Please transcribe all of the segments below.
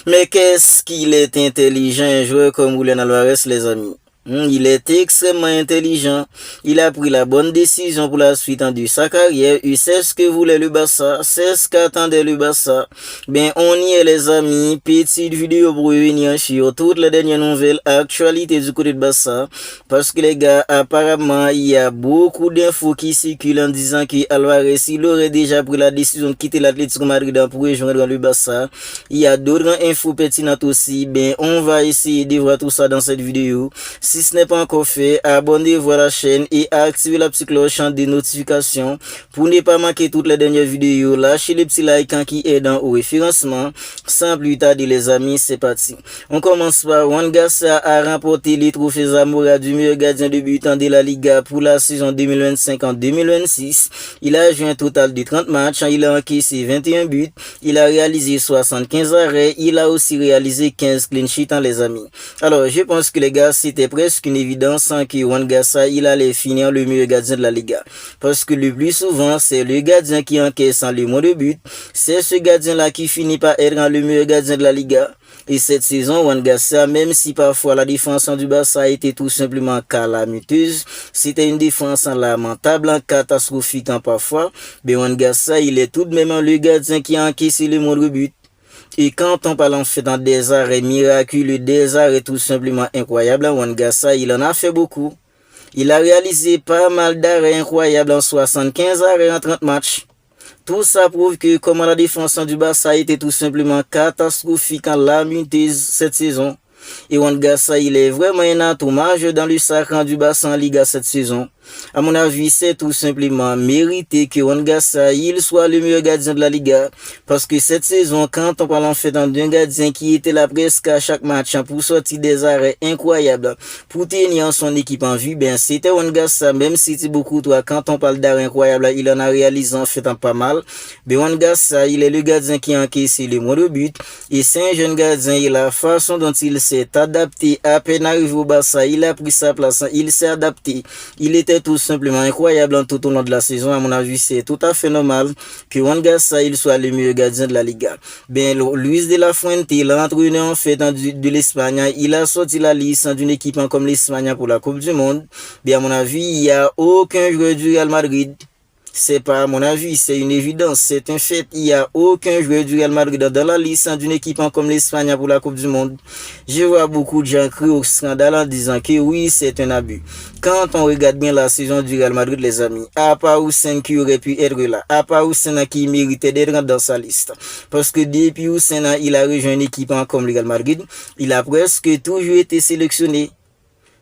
Mais qu'est-ce qu'il est intelligent, un joueur comme Julian Alvarez, les amis. Il est extrêmement intelligent. Il a pris la bonne décision pour la suite de sa carrière. Il sait ce que voulait le Barça. C'est ce qu'attendait le Barça. Ben, on y est, les amis. Petite vidéo pour revenir sur toutes les dernières nouvelles actualités du côté de Barça. Parce que les gars, apparemment, il y a beaucoup d'infos qui circulent en disant que Alvarez, il aurait déjà pris la décision de quitter l'Atlético Madrid pour rejoindre le Barça. Il y a d'autres infos pertinentes aussi. Ben, on va essayer de voir tout ça dans cette vidéo. Si ce n'est pas encore fait, abonnez-vous à la chaîne et activez la petite cloche des notifications pour ne pas manquer toutes les dernières vidéos. Lâchez le petit like qui est dans au référencement. Sans plus tarder les amis, c'est parti. On commence par Juan Garcia a remporté les trophées Zamora du meilleur gardien de but de la Liga pour la saison 2025-2026. Il a joué un total de 30 matchs, il a encaissé 21 buts, il a réalisé 75 arrêts, il a aussi réalisé 15 clean sheets les amis. Alors je pense que les gars, c'était presque une évidence que Juan Garcia il allait finir le meilleur gardien de la Liga. Parce que le plus souvent, c'est le gardien qui encaisse le moins de buts. C'est ce gardien-là qui finit par être le meilleur gardien de la Liga. Et cette saison, Juan Garcia, même si parfois la défense du Barça a été tout simplement calamiteuse, c'était une défense lamentable, catastrophique parfois, mais Juan Garcia, il est tout de même le gardien qui a encaissé le moins de buts. Et quand on parle en fait dans des arrêts miraculeux, des arrêts tout simplement incroyables, Juan Garcia, il en a fait beaucoup. Il a réalisé pas mal d'arrêts incroyables en 75 arrêts en 30 matchs. Tout ça prouve que comment la défense du Barça a été tout simplement catastrophique en lamiteuse cette saison. Et Juan Garcia, il est vraiment un atout majeur dans le sacre du Barça en Liga cette saison. À mon avis, c'est tout simplement mérité que Juan Garcia, il soit le meilleur gardien de la Liga. Parce que cette saison, quand on parle en fait d'un gardien qui était là presque à chaque match pour sortir des arrêts incroyables, pour tenir son équipe en vue, ben c'était Juan Garcia, même si c'est beaucoup toi, quand on parle d'arrêts incroyables, il en a réalisé en fait pas mal. Mais Juan Garcia, il est le gardien qui a encaissé le moins de buts. Et c'est un jeune gardien, et la façon dont il s'est adapté, à peine arrivé au Barça, il a pris sa place, il s'est adapté. Il était tout simplement incroyable tout au long de la saison. À mon avis, c'est tout à fait normal que Juan Garcia il soit le meilleur gardien de la Liga. Ben, Luis de la Fuente, l'entraîneur en fait de l'Espagne, il a sorti la liste d'une équipe comme l'Espagne pour la Coupe du Monde. Ben, à mon avis, il n'y a aucun joueur du Real Madrid. C'est pas à mon avis, c'est une évidence, c'est un fait. Il n'y a aucun joueur du Real Madrid dans la liste d'une équipe comme l'Espagne pour la Coupe du Monde. Je vois beaucoup de gens crier au scandale en disant que oui, c'est un abus. Quand on regarde bien la saison du Real Madrid, les amis, à part Houssen qui aurait pu être là, à part Houssen qui méritait d'être dans sa liste. Parce que depuis Houssen, il a rejoint une équipe comme le Real Madrid, il a presque toujours été sélectionné.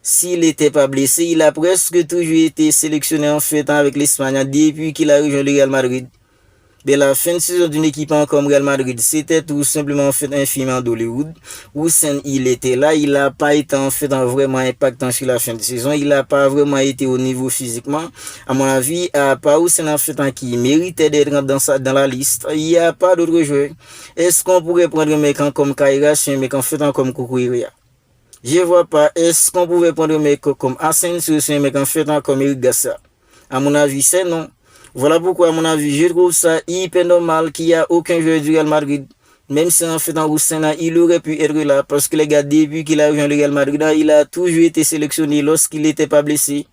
S'il n'était pas blessé, il a presque toujours été sélectionné en fait avec l'Espagne depuis qu'il a rejoint le Real Madrid. Mais la fin de saison d'une équipe comme Real Madrid, c'était tout simplement en fait un film d'Hollywood. Houssen, il était là, il n'a pas été en fait vraiment impactant sur la fin de saison, il n'a pas vraiment été au niveau physiquement. À mon avis, à part Houssen en fait qui méritait d'être dans la liste, il n'y a pas d'autres joueurs. Est-ce qu'on pourrait prendre un mec comme Kairas, un mec en fait comme Kukurea? Je vois pas, est-ce qu'on pouvait prendre un mec comme Asensio, un mec en fait comme Eric Garcia? À mon avis, c'est non. Voilà pourquoi, à mon avis, je trouve ça hyper normal qu'il n'y a aucun joueur du Real Madrid. Même si en fait, en Roussena, il aurait pu être là. Parce que les gars, depuis qu'il a rejoint le Real Madrid, il a toujours été sélectionné lorsqu'il n'était pas blessé.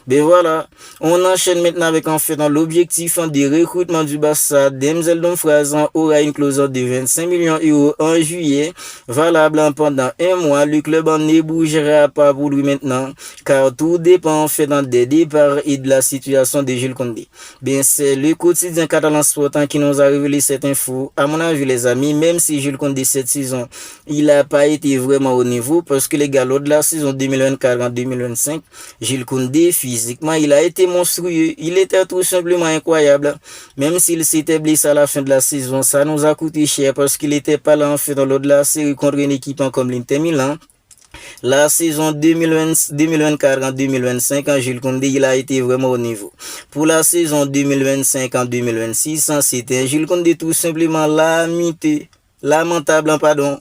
Ben voilà, on enchaîne maintenant avec en fait l'objectif du recrutement du Barça. Denzel Dumfries aura une clause de 25 millions d'euros en juillet, valable pendant un mois. Le club ne bougera pas pour lui maintenant, car tout dépend en fait des départs et de la situation de Jules Koundé. Bien, c'est le quotidien catalan Sport qui nous a révélé cette info. À mon avis, les amis, même si Jules Koundé cette saison, il n'a pas été vraiment au niveau, parce que les gars, lors de la saison 2024-2025, Jules Koundé, physiquement, il a été monstrueux. Il était tout simplement incroyable. Même s'il s'était blessé à la fin de la saison, ça nous a coûté cher parce qu'il n'était pas là en fait dans l'autre de la série contre une équipe comme l'Inter Milan. La saison 2024-2025, Jules Koundé, il a été vraiment au niveau. Pour la saison 2025-2026, c'était Jules Koundé tout simplement lamentable, pardon.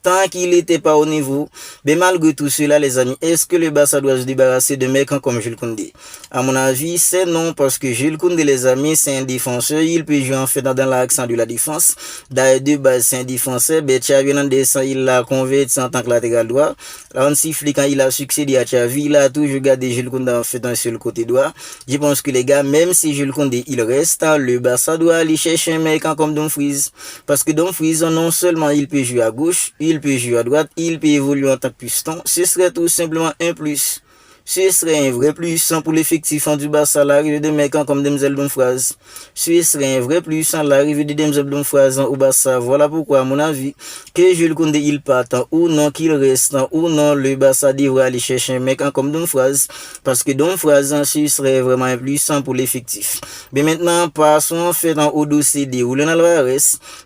tant qu'il n'était pas au niveau. Mais malgré tout cela, les amis, est-ce que le Barça doit se débarrasser de mecs comme Jules Koundé? À mon avis, c'est non, parce que Jules Koundé, les amis, c'est un défenseur. Il peut jouer en fait dans l'accent de la défense. D'ailleurs, de base, c'est un défenseur. Ben, Xavi Hernandez, il l'a converti en tant que latéral droit. Là, on siffle quand il a succédé à Xavi, il a toujours gardé Jules Koundé en fait sur le côté droit. Je pense que les gars, même si Jules Koundé, il reste, le Barça doit aller chercher un mec comme Dumfries. Parce que Dumfries, non seulement il peut jouer à gauche, il peut jouer à droite, il peut évoluer en tant que piston. Ce serait tout simplement un plus. Ce serait un vrai plus pour l'effectif du Barça, l'arrivée de mecs comme Denzel Dumfries. Ce serait un vrai plus l'arrivée de Denzel Dumfries au Barça. Voilà pourquoi, à mon avis, que Jules Koundé il parte ou non, qu'il reste ou non, le Barça devrait aller chercher un mec comme Dumfries. Parce que Dumfries, ce serait vraiment un plus pour l'effectif. Mais maintenant, passons en fait au dossier de Julián Álvarez.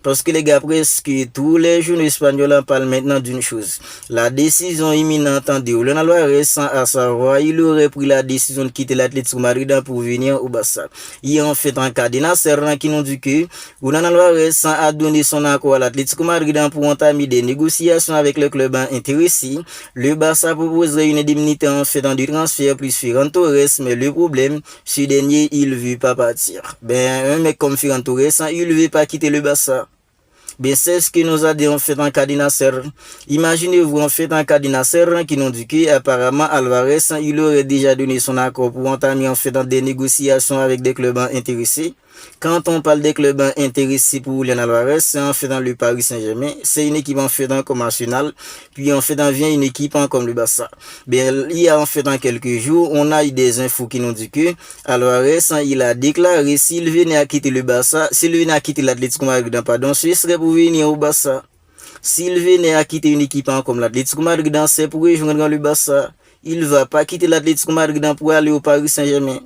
Parce que les gars, presque tous les jeunes espagnols parlent maintenant d'une chose. La décision imminente de Julián Álvarez, à savoir il aurait pris la décision de quitter l'Atlético Madrid pour venir au Barça. Il y a en fait un cas de Nasser qui nous dit que Julián Álvarez a donné son accord à l'Atlético Madrid pour entamer des négociations avec le club intéressé. Le Barça proposerait une indemnité en fait du transfert plus Ferran Torres, mais le problème, ce dernier, il ne veut pas partir. Ben, un mec comme Ferran Torres, il ne veut pas quitter le Barça. Ben, c'est ce que nous a dit en fait en cas de Nasser. Imaginez-vous en fait en cas de Nasser qui nous dit que apparemment Alvarez il aurait déjà donné son accord pour entamer en fait dans des négociations avec des clubs intéressés. Quand on parle des clubs intéressés pour Julián Álvarez, c'est en fait dans le Paris Saint-Germain, c'est une équipe en fait dans comme Arsenal, puis en fait vient une équipe comme le Barça. Ben, il y a en fait dans quelques jours, on a eu des infos qui nous disent que Álvarez il a déclaré s'il venait à quitter le Barça, s'il venait à quitter l'Atlético Madrid, pardon, ce serait pour venir au Barça. S'il venait à quitter une équipe comme l'Atlético Madrid, c'est pour rejoindre le Barça. Il ne va pas quitter l'Atlético Madrid pour aller au Paris Saint-Germain.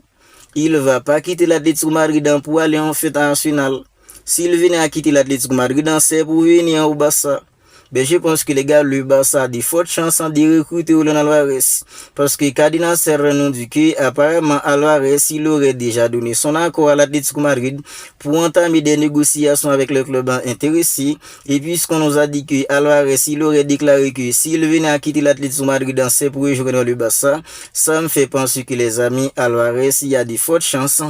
Il ne va pas quitter l'Atlético Madrid pour aller en fait à Arsenal. S'il venait à quitter l'Atlético Madrid, c'est pour venir au Barça. Ben, je pense que les gars, le Barça a des fortes chances de recruter Julián Álvarez. Parce que Cadena Serra nous dit que, apparemment, Álvarez, il aurait déjà donné son accord à l'Atlético Madrid pour entamer des négociations avec le club intéressé. Et puisqu'on nous a dit que Álvarez, il aurait déclaré que s'il venait à quitter l'Atlético Madrid, c'est pour rejoindre le Barça, ça me fait penser que les amis, Álvarez, il y a des fortes chances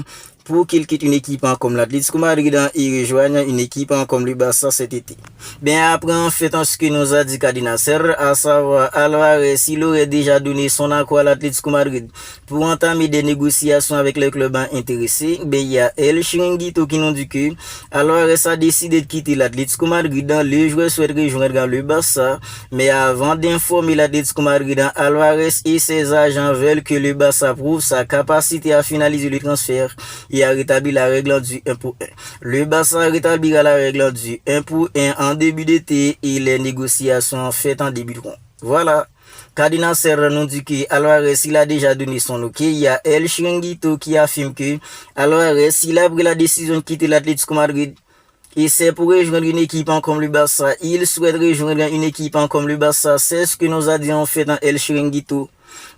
pour qu'il quitte une équipe comme l'Atlético Madrid et rejoigne une équipe comme le Barça cet été. Bien après en fait ce que nous a dit Cadena Serra, à savoir Álvarez, il aurait déjà donné son accord à l'Atlético Madrid pour entamer des négociations avec le club intéressé. Ben il y a El Chiringuito qui nous dit que Álvarez a décidé de quitter l'Atlético Madrid. Le joueur souhaite rejoindre le Barça, mais avant d'informer l'Atlético Madrid, Álvarez et ses agents veulent que le Barça prouve sa capacité à finaliser le transfert et a rétabli la règle du 1 pour 1. Le Barça rétablira la règle du 1 pour 1 en début d'été et les négociations faites en débuteront. Voilà. Cadena Serra nous dit que Álvarez il a déjà donné son ok. Il y a El Chiringuito qui affirme que Álvarez il a pris la décision de quitter l'Atlético Madrid. Et c'est pour rejoindre une équipe comme le Barça. Il souhaite rejoindre une équipe comme le Barça. C'est ce que nous a dit en fait dans El Chiringuito.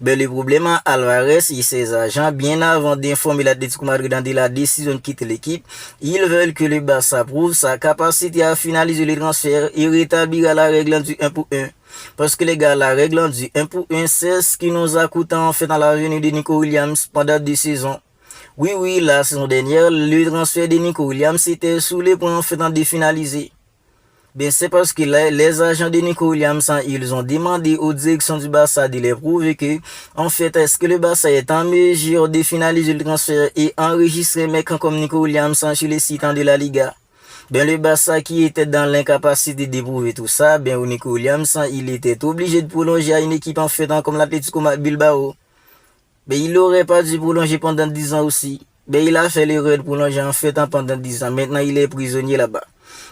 Ben, le problème à Álvarez et ses agents, bien avant d'informer l'Atlético Madrid de la décision de quitter l'équipe, ils veulent que le Barça prouve sa capacité à finaliser les transferts et rétablir la règle du 1 pour 1. Parce que les gars, la règle du 1 pour 1, c'est ce qui nous a coûté en fait dans la venue de Nico Williams pendant 2 saisons. Oui, la saison dernière, le transfert de Nico Williams était sous les points en fait de finaliser. Ben, c'est parce que les agents de Nico Williams, ils ont demandé aux directions du Barça de les prouver que, en fait, est-ce que le Barça est en mesure de finaliser le transfert et enregistrer mec comme Nico Williams sur les sites de la Liga. Ben, le Barça qui était dans l'incapacité de prouver tout ça, ben, Nico Williams, il était obligé de prolonger à une équipe en fait comme l'Atlético Bilbao. Ben, il aurait pas dû prolonger pendant 10 ans aussi. Ben, il a fait l'erreur de prolonger en fait pendant 10 ans. Maintenant, il est prisonnier là-bas.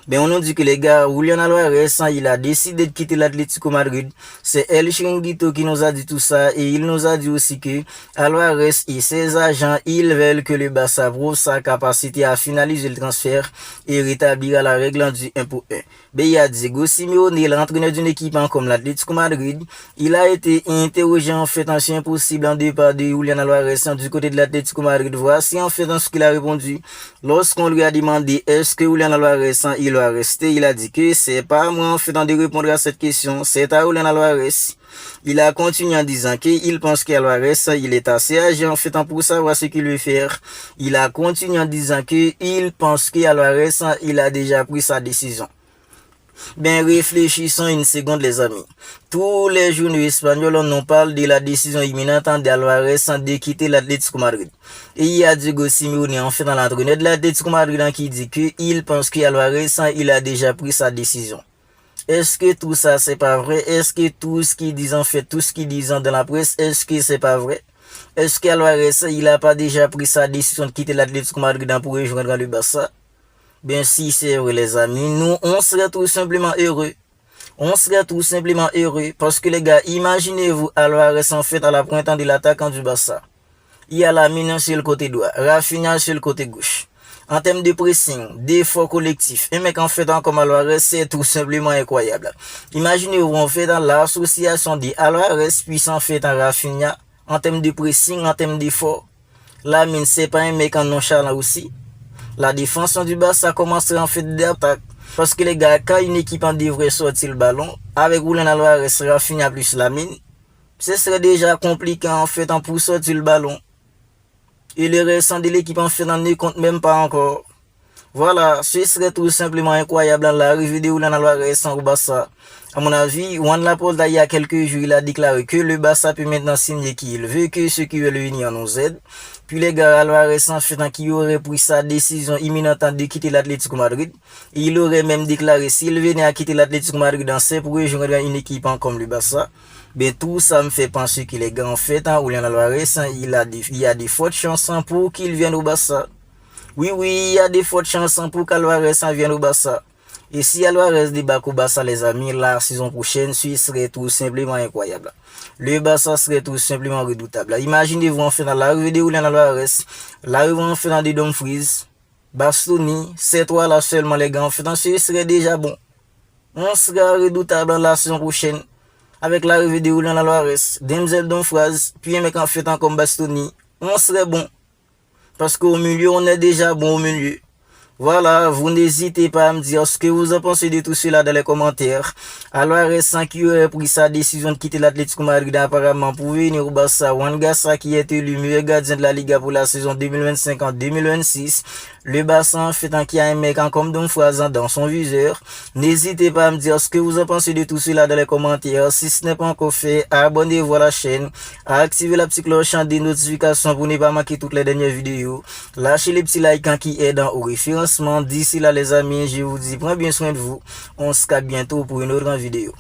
Ben, on nous dit que les gars, Julián Álvarez, il a décidé de quitter l'Atlético Madrid. C'est El Chiringuito qui nous a dit tout ça. Et il nous a dit aussi que Álvarez et ses agents, ils veulent que le Barça prouve sa capacité à finaliser le transfert et rétablir la règle du 1 pour 1. Ben, il y a Diego Simeone, l'entraîneur d'une équipe comme l'Atlético Madrid. Il a été interrogé en fait en chien possible en départ de Julián Álvarez du côté de l'Atlético Madrid. Voici en fait ce qu'il a répondu. Lorsqu'on lui a demandé est-ce que Julián Álvarez, il va rester. Il a dit que c'est pas à moi en fait de répondre à cette question, c'est à Julian Alvarez. Il a continué en disant qu'il pense qu'Alvarez, il est assez âgé en fait pour savoir ce qu'il veut faire. Il a continué en disant qu'il pense qu'Alvarez, il a déjà pris sa décision. Ben réfléchissons une seconde les amis. Tous les journaux espagnols nous parlent de la décision imminente d'Alvarez de quitter l'Atlético Madrid. Et il y a Diego Simeone en fait dans l'entraîneur de l'Atlético Madrid qui dit qu'il pense qu'Alvarez il a déjà pris sa décision. Est-ce que tout ça c'est pas vrai? Est-ce que tout ce qu'ils disent en fait, tout ce qu'ils disent dans la presse, est-ce que c'est pas vrai? Est-ce qu'Alvarez il a pas déjà pris sa décision de quitter l'Atlético Madrid pour rejoindre le Barça? Ben si c'est vrai les amis, nous on serait tout simplement heureux. On serait tout simplement heureux parce que les gars, imaginez-vous Alvarez en fait à la pointe de l'attaquant du Barça. Il y a Lamine sur le côté droit, Rafinha sur le côté gauche. En termes de pressing, d'effort collectif, un mec en fait comme Alvarez, c'est tout simplement incroyable. Imaginez-vous en fait dans l'association de Alvarez puis en fait en Rafinha, en termes de pressing, en termes d'effort. Lamine c'est pas un mec en nonchalant aussi. La défense du Barça commence en fait d'attaque. Parce que les gars, quand une équipe en devrait sortir le ballon, avec Julian Alvarez, Rafinha plus Lamine, ce serait déjà compliqué en fait pour sortir le ballon. Et le restant de l'équipe en fait ne compte même pas encore. Voilà, ce serait tout simplement incroyable dans l'arrivée de Julian Alvarez au Barça. À mon avis, Juan Laporta il y a quelques jours, il a déclaré que le Barça peut maintenant signer qui il veut, que ceux qui veulent venir nous aident. Puis les gars, Alvarez en fait qui aurait pris sa décision imminente de quitter l'Atlético Madrid. Il aurait même déclaré s'il venait à quitter l'Atlético Madrid dans ses pour rejoindre une équipe comme le Barça. Ben tout ça me fait penser que les gars en fait, Julian Alvarez, il y a des fortes chances pour qu'il vienne au Barça. Oui, il y a des fortes chances pour qu'Alvarez vienne au Barça. Et si Alvarez débarque au Barça, les amis, la saison prochaine, ce serait tout simplement incroyable. Le Barça serait tout simplement redoutable. Imaginez-vous en fait dans l'arrivée de Julian Alvarez, l'arrivée en fait dans des Dumfries, Bastoni, c'est toi là seulement les gars, en fait, ce serait déjà bon. On sera redoutable dans la saison prochaine. Avec l'arrivée de Julian Alvarez, Denzel Dumfries, puis un mec en fait comme Bastoni, on serait bon. Parce qu'au milieu, on est déjà bon au milieu. Voilà, vous n'hésitez pas à me dire ce que vous en pensez de tout cela dans les commentaires. Alvarez qui aurait pris sa décision de quitter l'Atlético Madrid apparemment pour venir au Barça. Juan Gassa qui est élu meilleur gardien de la Liga pour la saison 2025 en 2026. Le Barça en fait qui a un mec comme Dumfries dans son viseur. N'hésitez pas à me dire ce que vous en pensez de tout cela dans les commentaires. Si ce n'est pas encore fait, abonnez-vous à la chaîne, activez la petite cloche des notifications pour ne pas manquer toutes les dernières vidéos. Lâchez les petits likes qui aident aux références. D'ici là les amis, je vous dis, prenez bien soin de vous. On se capte bientôt pour une autre vidéo.